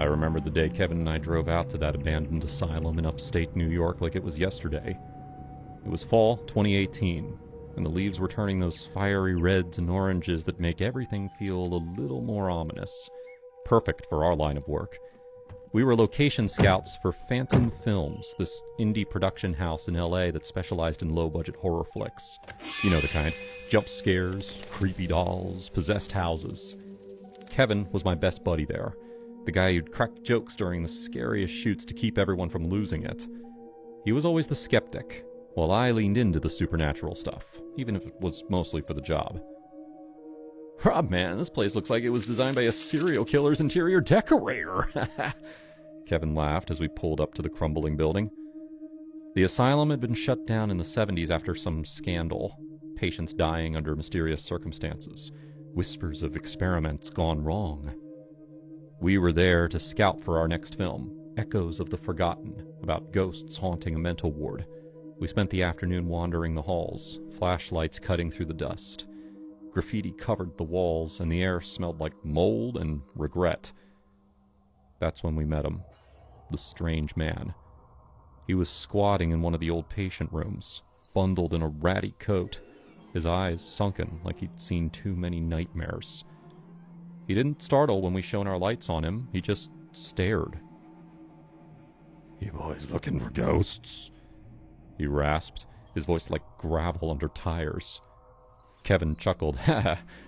I remember the day Kevin and I drove out to that abandoned asylum in upstate New York like it was yesterday. It was fall 2018, and the leaves were turning those fiery reds and oranges that make everything feel a little more ominous. Perfect for our line of work. We were location scouts for Phantom Films, this indie production house in LA that specialized in low-budget horror flicks. You know the kind. Jump scares, creepy dolls, possessed houses. Kevin was my best buddy there. The guy who'd crack jokes during the scariest shoots to keep everyone from losing it. He was always the skeptic, while I leaned into the supernatural stuff, even if it was mostly for the job. Rob, man, this place looks like it was designed by a serial killer's interior decorator. Kevin laughed as we pulled up to the crumbling building. The asylum had been shut down in the 70s after some scandal, patients dying under mysterious circumstances, whispers of experiments gone wrong. We were there to scout for our next film, Echoes of the Forgotten, about ghosts haunting a mental ward. We spent the afternoon wandering the halls, flashlights cutting through the dust. Graffiti covered the walls, and the air smelled like mold and regret. That's when we met him, the strange man. He was squatting in one of the old patient rooms, bundled in a ratty coat, his eyes sunken like he'd seen too many nightmares. He didn't startle when we shone our lights on him, he just stared. "You boys looking for ghosts?" he rasped, his voice like gravel under tires. Kevin chuckled.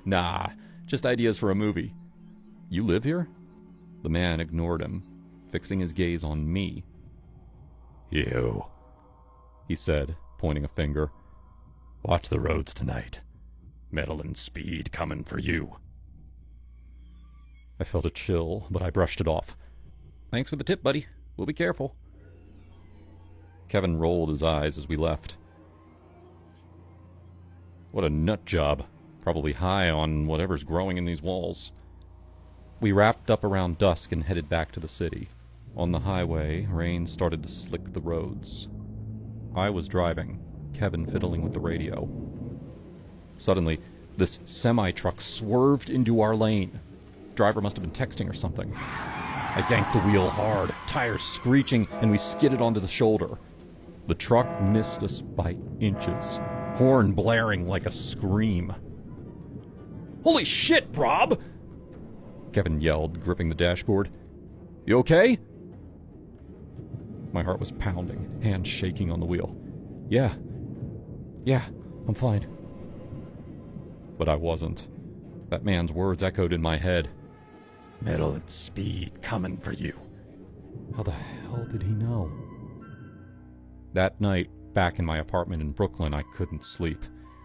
Nah, just ideas for a movie. "You live here?" The man ignored him, fixing his gaze on me. "You," he said, pointing a finger. "Watch the roads tonight. Metal and speed coming for you." I felt a chill, but I brushed it off. "Thanks for the tip, buddy. We'll be careful." Kevin rolled his eyes as we left. What a nut job. Probably high on whatever's growing in these walls. We wrapped up around dusk and headed back to the city. On the highway, rain started to slick the roads. I was driving, Kevin fiddling with the radio. Suddenly, this semi-truck swerved into our lane. Driver must have been texting or something. I yanked the wheel hard, tires screeching, and we skidded onto the shoulder. The truck missed us by inches, horn blaring like a scream. "Holy shit, Rob!" Kevin yelled, gripping the dashboard. "You okay?" My heart was pounding, hands shaking on the wheel. Yeah, I'm fine." But I wasn't. That man's words echoed in my head. "Metal and speed coming for you." How the hell did he know? That night, back in my apartment in Brooklyn, I couldn't sleep.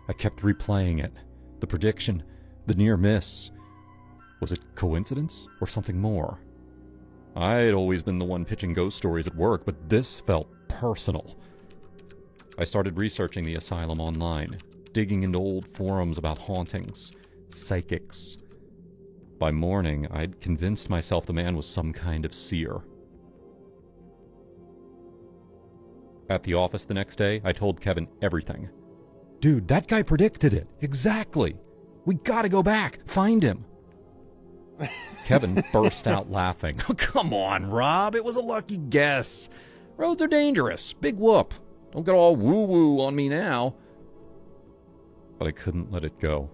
I kept replaying it. The prediction, the near miss. Was it coincidence or something more? I'd always been the one pitching ghost stories at work, but this felt personal. I started researching the asylum online, digging into old forums about hauntings, psychics. By morning, I'd convinced myself the man was some kind of seer. At the office the next day, I told Kevin everything. "Dude, that guy predicted it. Exactly. We gotta go back. Find him." Kevin burst out laughing. "Come on, Rob. It was a lucky guess. Roads are dangerous. Big whoop. Don't get all woo-woo on me now." But I couldn't let it go.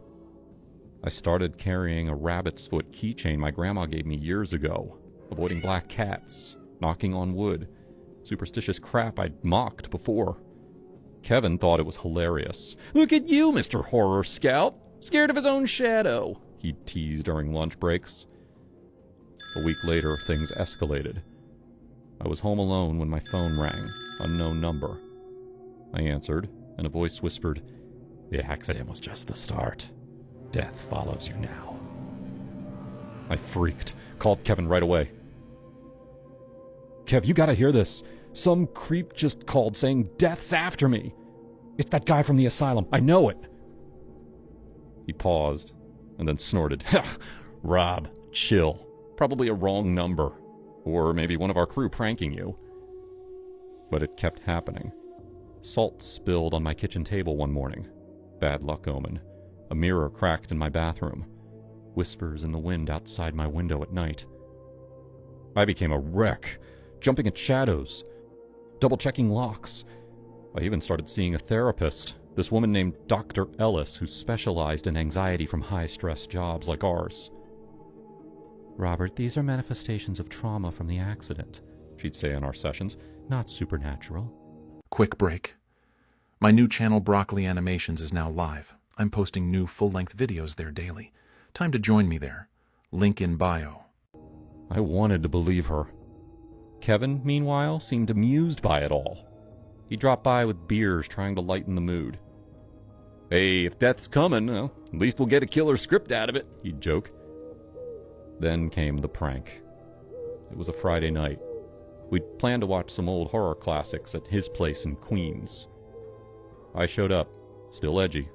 I started carrying a rabbit's foot keychain my grandma gave me years ago, avoiding black cats, knocking on wood, superstitious crap I'd mocked before. Kevin thought it was hilarious. "Look at you, Mr. Horror Scout, scared of his own shadow," he'd tease during lunch breaks. A week later, things escalated. I was home alone when my phone rang, unknown number. I answered, and a voice whispered, "The accident was just the start. Death follows you now." I freaked, called Kevin right away. "Kev, you gotta hear this. Some creep just called saying death's after me. It's that guy from the asylum. I know it." He paused, and then snorted. "Rob, chill. Probably a wrong number. Or maybe one of our crew pranking you." But it kept happening. Salt spilled on my kitchen table one morning. Bad luck omen. A mirror cracked in my bathroom. Whispers in the wind outside my window at night. I became a wreck, jumping at shadows, double-checking locks. I even started seeing a therapist, this woman named Dr. Ellis, who specialized in anxiety from high-stress jobs like ours. "Robert, these are manifestations of trauma from the accident," she'd say in our sessions, "not supernatural." Quick break. My new channel, Broccoli Animations, is now live. I'm posting new full-length videos there daily. Time to join me there. Link in bio. I wanted to believe her. Kevin, meanwhile, seemed amused by it all. He dropped by with beers, trying to lighten the mood. "Hey, if death's coming, well, at least we'll get a killer script out of it," he'd joke. Then came the prank. It was a Friday night. We'd planned to watch some old horror classics at his place in Queens. I showed up, still edgy,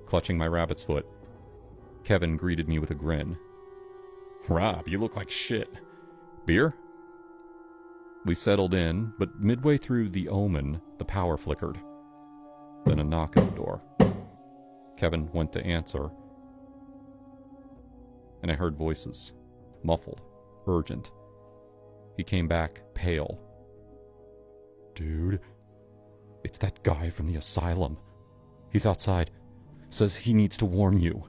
clutching my rabbit's foot. Kevin greeted me with a grin. "Rob, you look like shit. Beer?" We settled in, but midway through The Omen, the power flickered. Then a knock at the door. Kevin went to answer, and I heard voices, muffled, urgent. He came back, pale. "Dude, it's that guy from the asylum. He's outside. Says he needs to warn you."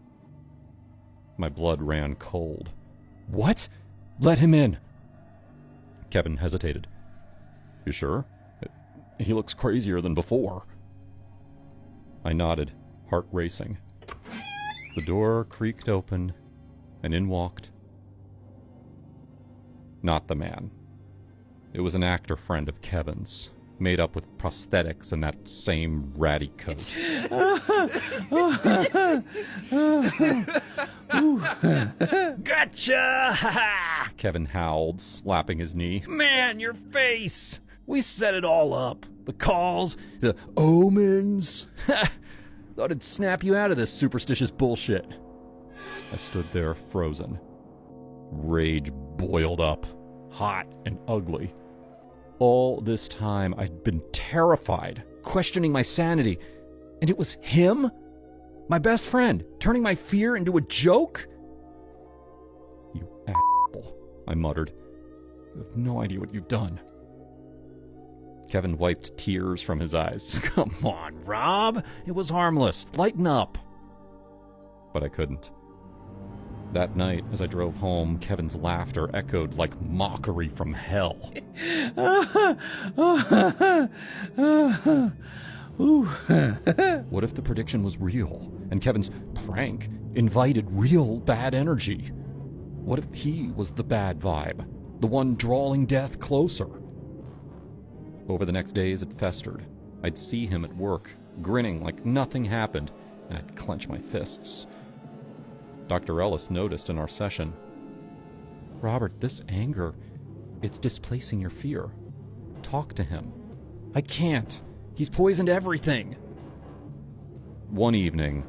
My blood ran cold. "What? Let him in." Kevin hesitated. "You sure? He looks crazier than before." I nodded, heart racing. The door creaked open, and in walked... not the man. It was an actor friend of Kevin's, made up with prosthetics and that same ratty coat. "Gotcha!" Kevin howled, slapping his knee. "Man, your face! We set it all up. The calls, the omens. Thought it'd snap you out of this superstitious bullshit." I stood there frozen. Rage boiled up, hot and ugly. All this time I'd been terrified, questioning my sanity, and it was him? My best friend, turning my fear into a joke? "You asshole," I muttered. "You have no idea what you've done." Kevin wiped tears from his eyes. "Come on, Rob. It was harmless. Lighten up." But I couldn't. That night, as I drove home, Kevin's laughter echoed like mockery from hell. What if the prediction was real, and Kevin's prank invited real bad energy? What if he was the bad vibe, the one drawing death closer? Over the next days, it festered. I'd see him at work, grinning like nothing happened, and I'd clench my fists. Dr. Ellis noticed in our session, "Robert, this anger, it's displacing your fear. Talk to him." "I can't. He's poisoned everything." One evening,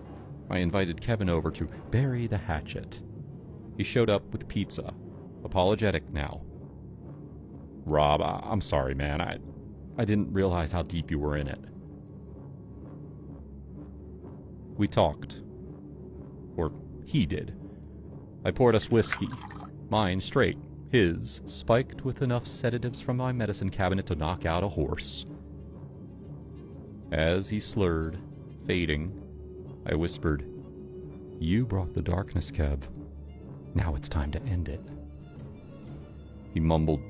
I invited Kevin over to bury the hatchet. He showed up with pizza, apologetic now. "Rob, I'm sorry, man. I didn't realize how deep you were in it." We talked. Or he did. I poured us whiskey, mine straight, his spiked with enough sedatives from my medicine cabinet to knock out a horse. As he slurred, fading, I whispered, "You brought the darkness, Kev. Now it's time to end it." He mumbled,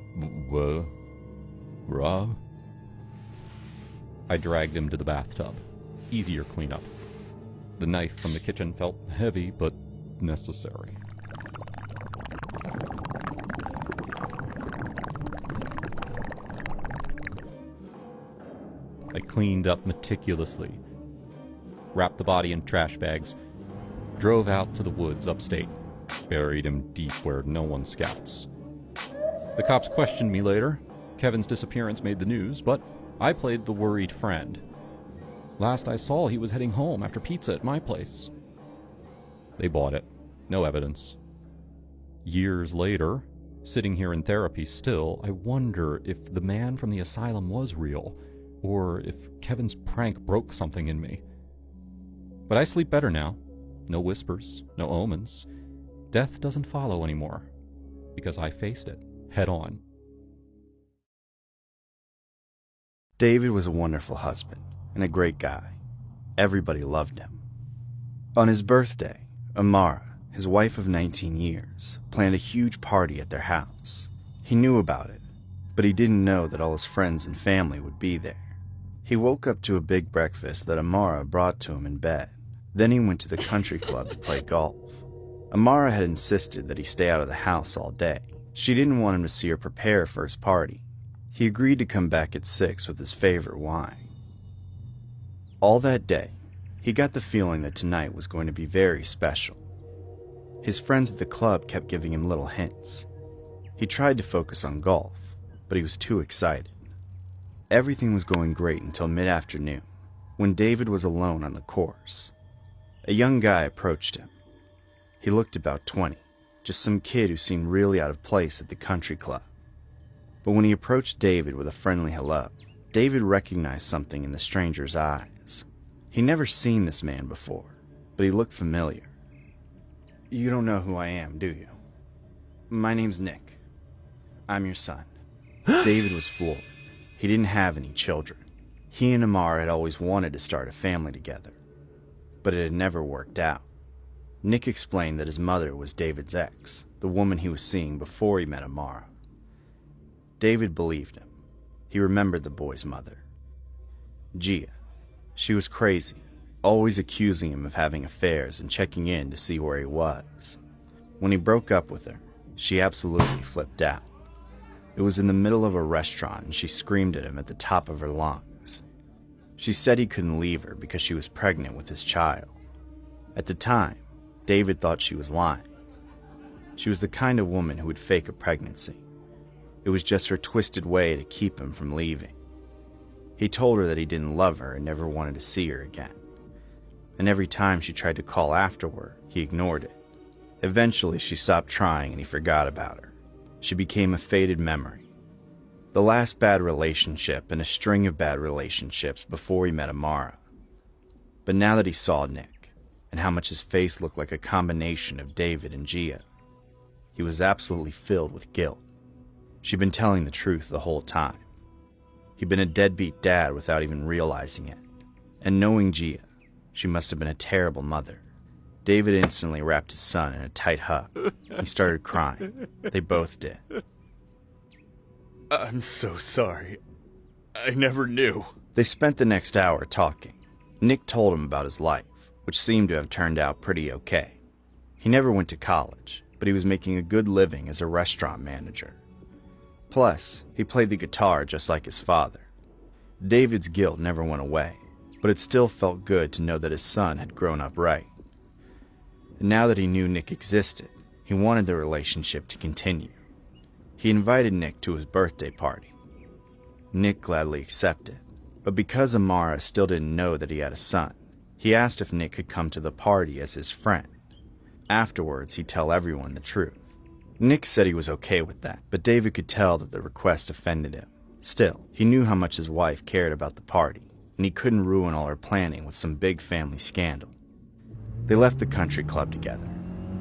"What? Rob?" I dragged him to the bathtub. Easier cleanup. The knife from the kitchen felt heavy, but necessary. I cleaned up meticulously, wrapped the body in trash bags, drove out to the woods upstate, buried him deep where no one scouts. The cops questioned me later. Kevin's disappearance made the news, but I played the worried friend. Last I saw, he was heading home after pizza at my place. They bought it. No evidence. Years later, sitting here in therapy still, I wonder if the man from the asylum was real, or if Kevin's prank broke something in me. But I sleep better now. No whispers, no omens. Death doesn't follow anymore, because I faced it. head on. David was a wonderful husband and a great guy. Everybody loved him. On his birthday, Amara, his wife of 19 years, planned a huge party at their house. He knew about it, but he didn't know that all his friends and family would be there. He woke up to a big breakfast that Amara brought to him in bed. Then he went to the country club to play golf. Amara had insisted that he stay out of the house all day. She didn't want him to see her prepare for his party. He agreed to come back at 6 with his favorite wine. All that day, he got the feeling that tonight was going to be very special. His friends at the club kept giving him little hints. He tried to focus on golf, but he was too excited. Everything was going great until mid-afternoon, when David was alone on the course. A young guy approached him. He looked about 20, just some kid who seemed really out of place at the country club. But when he approached David with a friendly hello, David recognized something in the stranger's eyes. He'd never seen this man before, but he looked familiar. "You don't know who I am, do you? My name's Nick. I'm your son." David was floored. He didn't have any children. He and Amara had always wanted to start a family together, but it had never worked out. Nick explained that his mother was David's ex, the woman he was seeing before he met Amara. David believed him. He remembered the boy's mother, Gia. She was crazy, always accusing him of having affairs and checking in to see where he was. When he broke up with her, she absolutely flipped out. It was in the middle of a restaurant and she screamed at him at the top of her lungs. She said he couldn't leave her because she was pregnant with his child. At the time, David thought she was lying. She was the kind of woman who would fake a pregnancy. It was just her twisted way to keep him from leaving. He told her that he didn't love her and never wanted to see her again. And every time she tried to call afterward, he ignored it. Eventually, she stopped trying and he forgot about her. She became a faded memory. The last bad relationship in a string of bad relationships before he met Amara. But now that he saw Nick, and how much his face looked like a combination of David and Gia, he was absolutely filled with guilt. She'd been telling the truth the whole time. He'd been a deadbeat dad without even realizing it. And knowing Gia, she must have been a terrible mother. David instantly wrapped his son in a tight hug. He started crying. They both did. "I'm so sorry. I never knew." They spent the next hour talking. Nick told him about his life, which seemed to have turned out pretty okay. He never went to college, but he was making a good living as a restaurant manager. Plus, he played the guitar just like his father. David's guilt never went away, but it still felt good to know that his son had grown up right. And now that he knew Nick existed, he wanted the relationship to continue. He invited Nick to his birthday party. Nick gladly accepted, but because Amara still didn't know that he had a son, he asked if Nick could come to the party as his friend. Afterwards, he'd tell everyone the truth. Nick said he was okay with that, but David could tell that the request offended him. Still, he knew how much his wife cared about the party, and he couldn't ruin all her planning with some big family scandal. They left the country club together.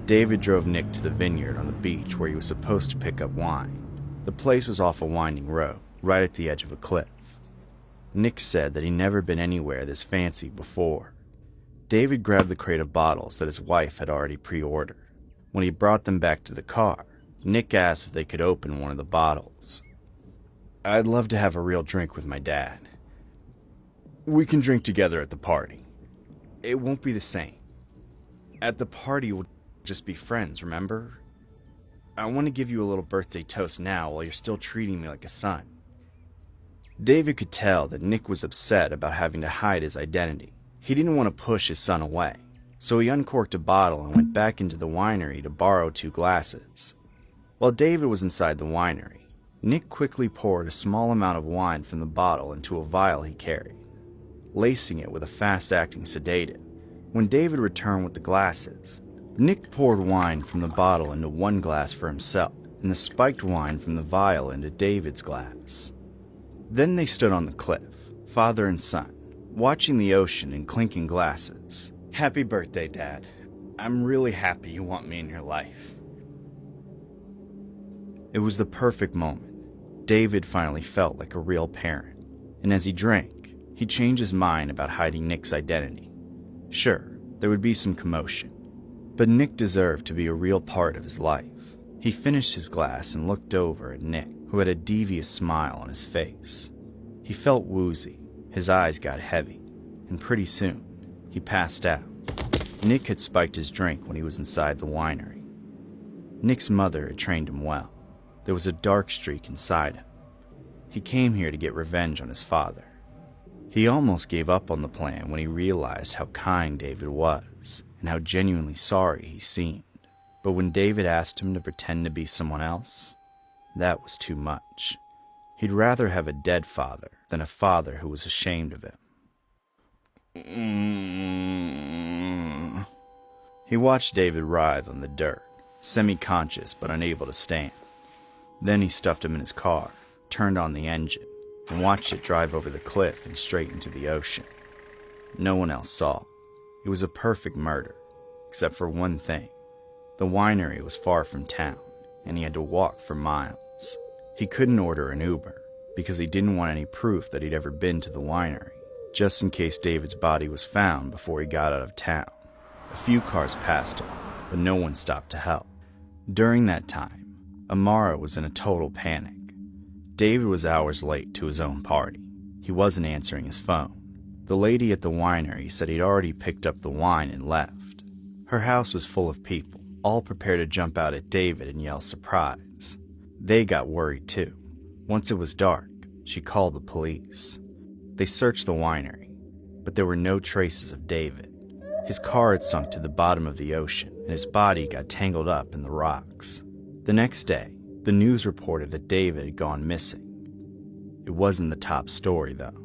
David drove Nick to the vineyard on the beach where he was supposed to pick up wine. The place was off a winding road, right at the edge of a cliff. Nick said that he'd never been anywhere this fancy before. David grabbed the crate of bottles that his wife had already pre-ordered. When he brought them back to the car, Nick asked if they could open one of the bottles. "I'd love to have a real drink with my dad. We can drink together at the party. It won't be the same. At the party, we'll just be friends, remember? I want to give you a little birthday toast now while you're still treating me like a son." David could tell that Nick was upset about having to hide his identity. He didn't want to push his son away, so he uncorked a bottle and went back into the winery to borrow 2 glasses. While David was inside the winery, Nick quickly poured a small amount of wine from the bottle into a vial he carried, lacing it with a fast-acting sedative. When David returned with the glasses, Nick poured wine from the bottle into one glass for himself, and the spiked wine from the vial into David's glass. Then they stood on the cliff, father and son, watching the ocean and clinking glasses. "Happy birthday, Dad. I'm really happy you want me in your life." It was the perfect moment. David finally felt like a real parent, and as he drank, he changed his mind about hiding Nick's identity. Sure, there would be some commotion, but Nick deserved to be a real part of his life. He finished his glass and looked over at Nick, who had a devious smile on his face. He felt woozy, his eyes got heavy, and pretty soon, he passed out. Nick had spiked his drink when he was inside the winery. Nick's mother had trained him well. There was a dark streak inside him. He came here to get revenge on his father. He almost gave up on the plan when he realized how kind David was and how genuinely sorry he seemed. But when David asked him to pretend to be someone else, that was too much. He'd rather have a dead father than a father who was ashamed of him. He watched David writhe on the dirt, semi-conscious but unable to stand. Then he stuffed him in his car, turned on the engine, and watched it drive over the cliff and straight into the ocean. No one else saw. It was a perfect murder, except for one thing. The winery was far from town, and he had to walk for miles. He couldn't order an Uber, because he didn't want any proof that he'd ever been to the winery, just in case David's body was found before he got out of town. A few cars passed him, but no one stopped to help. During that time, Amara was in a total panic. David was hours late to his own party. He wasn't answering his phone. The lady at the winery said he'd already picked up the wine and left. Her house was full of people, all prepared to jump out at David and yell surprise. They got worried too. Once it was dark, she called the police. They searched the winery, but there were no traces of David. His car had sunk to the bottom of the ocean, and his body got tangled up in the rocks. The next day, the news reported that David had gone missing. It wasn't the top story, though.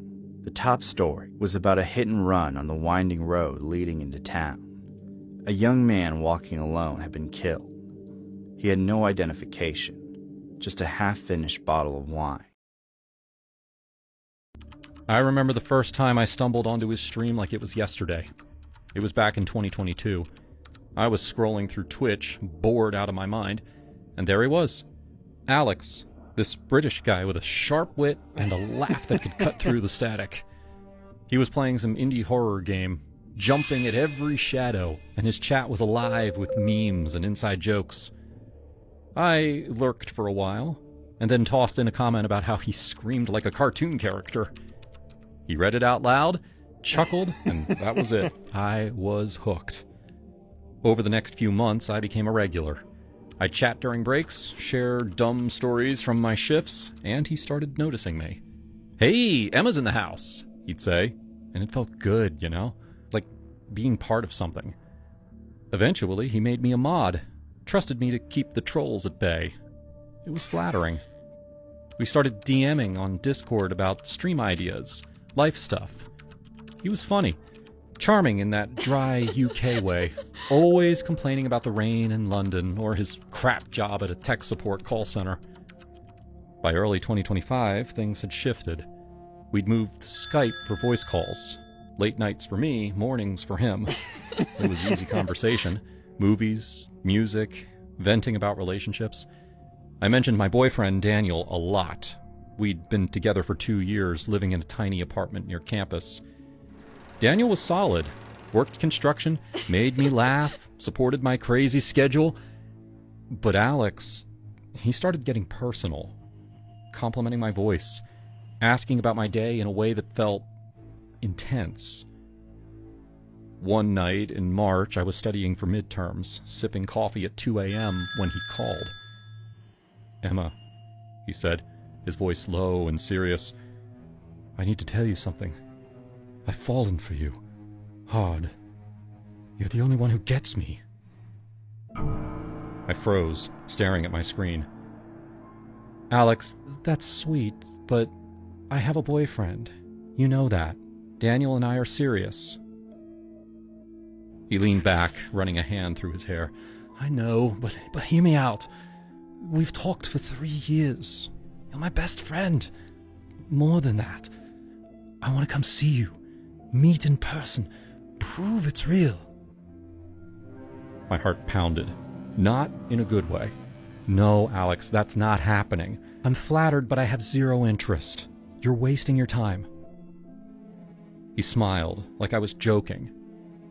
The top story was about a hit and run on the winding road leading into town. A young man walking alone had been killed. He had no identification, just a half-finished bottle of wine. I remember the first time I stumbled onto his stream like it was yesterday. It was back in 2022. I was scrolling through Twitch, bored out of my mind, and there he was. Alex, this British guy with a sharp wit and a laugh that could cut through the static. He was playing some indie horror game, jumping at every shadow, and his chat was alive with memes and inside jokes. I lurked for a while, and then tossed in a comment about how he screamed like a cartoon character. He read it out loud, chuckled, and that was it. I was hooked. Over the next few months, I became a regular. I'd chat during breaks, share dumb stories from my shifts, and he started noticing me. "Hey, Emma's in the house," he'd say, and it felt good, you know? Like being part of something. Eventually, he made me a mod, trusted me to keep the trolls at bay. It was flattering. We started DMing on Discord about stream ideas, life stuff. He was funny, charming in that dry UK way, always complaining about the rain in London or his crap job at a tech support call center. By early 2025, things had shifted. We'd moved to Skype for voice calls. Late nights for me, mornings for him. It was easy conversation. Movies, music, venting about relationships. I mentioned my boyfriend, Daniel, a lot. We'd been together for 2 years, living in a tiny apartment near campus. Daniel was solid, worked construction, made me laugh, supported my crazy schedule. But Alex, he started getting personal, complimenting my voice, asking about my day in a way that felt intense. One night in March, I was studying for midterms, sipping coffee at 2 a.m. when he called. "Emma," he said, his voice low and serious, "I need to tell you something. I've fallen for you. Hard. You're the only one who gets me." I froze, staring at my screen. "Alex, that's sweet, but I have a boyfriend. You know that. Daniel and I are serious." He leaned back, running a hand through his hair. "I know, but hear me out. We've talked for 3 years. You're my best friend. More than that. I want to come see you. Meet in person. Prove it's real." My heart pounded. Not in a good way. No, Alex, that's not happening. I'm flattered, but I have zero interest. You're wasting your time. He smiled, like I was joking.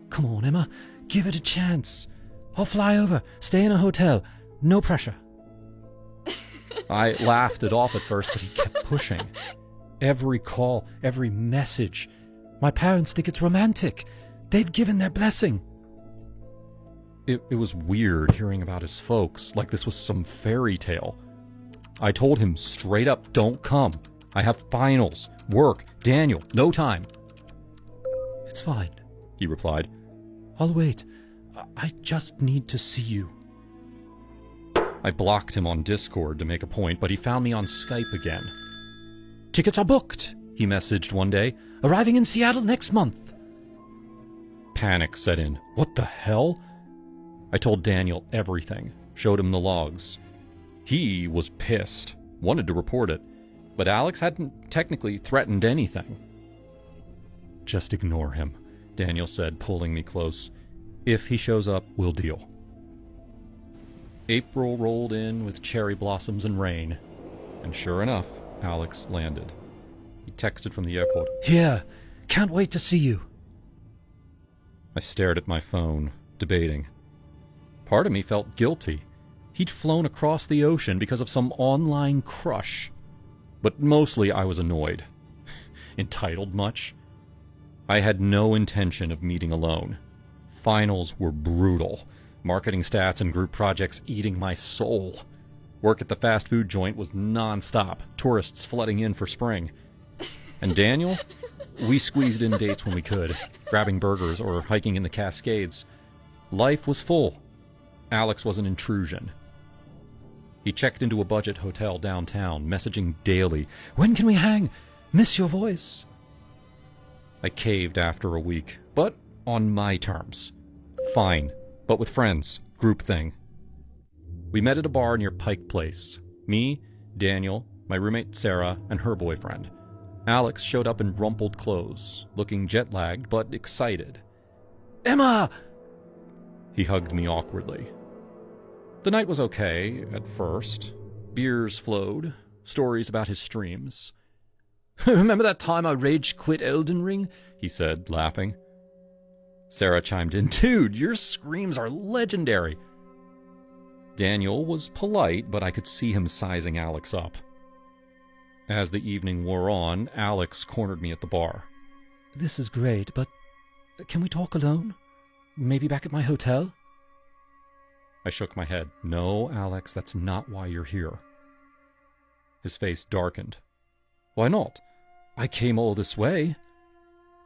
Come on, Emma, give it a chance. I'll fly over, stay in a hotel, no pressure. I laughed it off at first, but he kept pushing. Every call, every message. My parents think it's romantic. They've given their blessing. It was weird hearing about his folks, like this was some fairy tale. I told him straight up, don't come. I have finals, work, Daniel, no time. It's fine, he replied. I'll wait. I just need to see you. I blocked him on Discord to make a point, but he found me on Skype again. Tickets are booked, he messaged one day. Arriving in Seattle next month. Panic set in. What the hell? I told Daniel everything, showed him the logs. He was pissed, wanted to report it, but Alex hadn't technically threatened anything. Just ignore him, Daniel said, pulling me close. If he shows up, we'll deal. April rolled in with cherry blossoms and rain, and sure enough, Alex landed. He texted from the airport. Here, can't wait to see you. I stared at my phone, debating. Part of me felt guilty. He'd flown across the ocean because of some online crush. But mostly I was annoyed. Entitled much? I had no intention of meeting alone. Finals were brutal. Marketing stats and group projects eating my soul. Work at the fast food joint was non-stop, tourists flooding in for spring. And Daniel? We squeezed in dates when we could, grabbing burgers or hiking in the Cascades. Life was full. Alex was an intrusion. He checked into a budget hotel downtown, messaging daily. When can we hang? Miss your voice. I caved after a week, but on my terms. Fine, but with friends, group thing. We met at a bar near Pike Place. Me, Daniel, my roommate Sarah, and her boyfriend. Alex showed up in rumpled clothes, looking jet-lagged but excited. Emma! He hugged me awkwardly. The night was okay, at first. Beers flowed, stories about his streams. Remember that time I rage quit Elden Ring? He said, laughing. Sarah chimed in, Dude, your screams are legendary. Daniel was polite, but I could see him sizing Alex up. As the evening wore on, Alex cornered me at the bar. This is great, but can we talk alone? Maybe back at my hotel? I shook my head. No, Alex, that's not why you're here. His face darkened. Why not? I came all this way.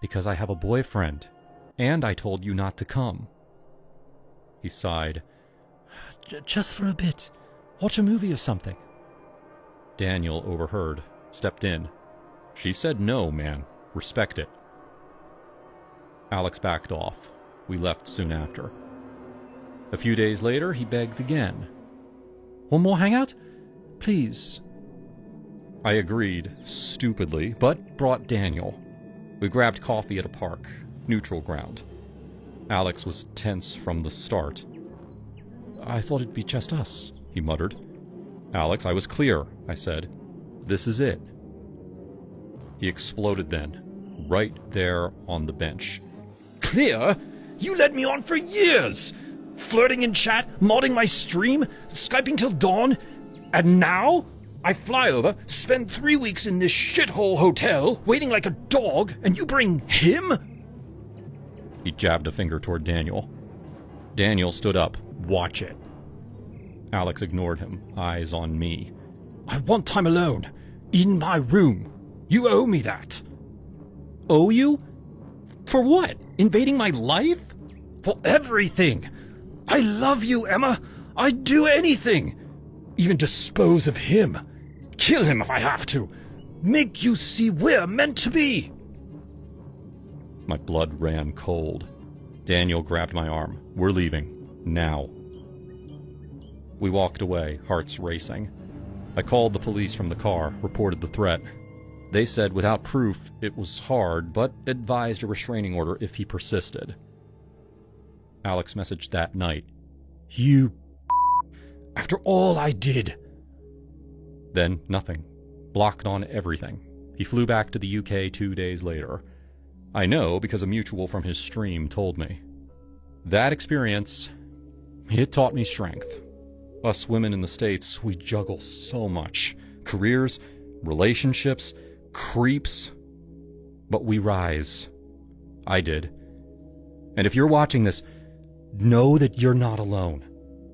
Because I have a boyfriend, and I told you not to come. He sighed. Just for a bit. Watch a movie or something. Daniel overheard, stepped in. She said no, man. Respect it. Alex backed off. We left soon after. A few days later, he begged again. One more hangout? Please. I agreed, stupidly, but brought Daniel. We grabbed coffee at a park, neutral ground. Alex was tense from the start. I thought it'd be just us, he muttered. Alex, I was clear, I said. This is it. He exploded then, right there on the bench. Clear? You led me on for years! Flirting in chat, modding my stream, Skyping till dawn, and now I fly over, spend 3 weeks in this shithole hotel, waiting like a dog, and you bring him? He jabbed a finger toward Daniel. Daniel stood up. Watch it. Alex ignored him, eyes on me. I want time alone. In my room. You owe me that. Owe you? For what? Invading my life? For everything. I love you, Emma. I'd do anything. Even dispose of him. Kill him if I have to. Make you see we're meant to be. My blood ran cold. Daniel grabbed my arm. We're leaving. Now. We walked away, hearts racing. I called the police from the car, reported the threat. They said without proof it was hard, but advised a restraining order if he persisted. Alex messaged that night. You After all I did. Then nothing. Blocked on everything. He flew back to the UK 2 days later. I know because a mutual from his stream told me. That experience, it taught me strength. Us women in the States, we juggle so much. Careers, relationships, creeps. But we rise. I did. And if you're watching this, know that you're not alone.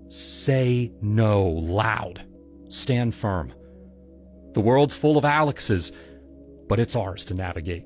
Say no loud. Stand firm. The world's full of Alexes, but it's ours to navigate.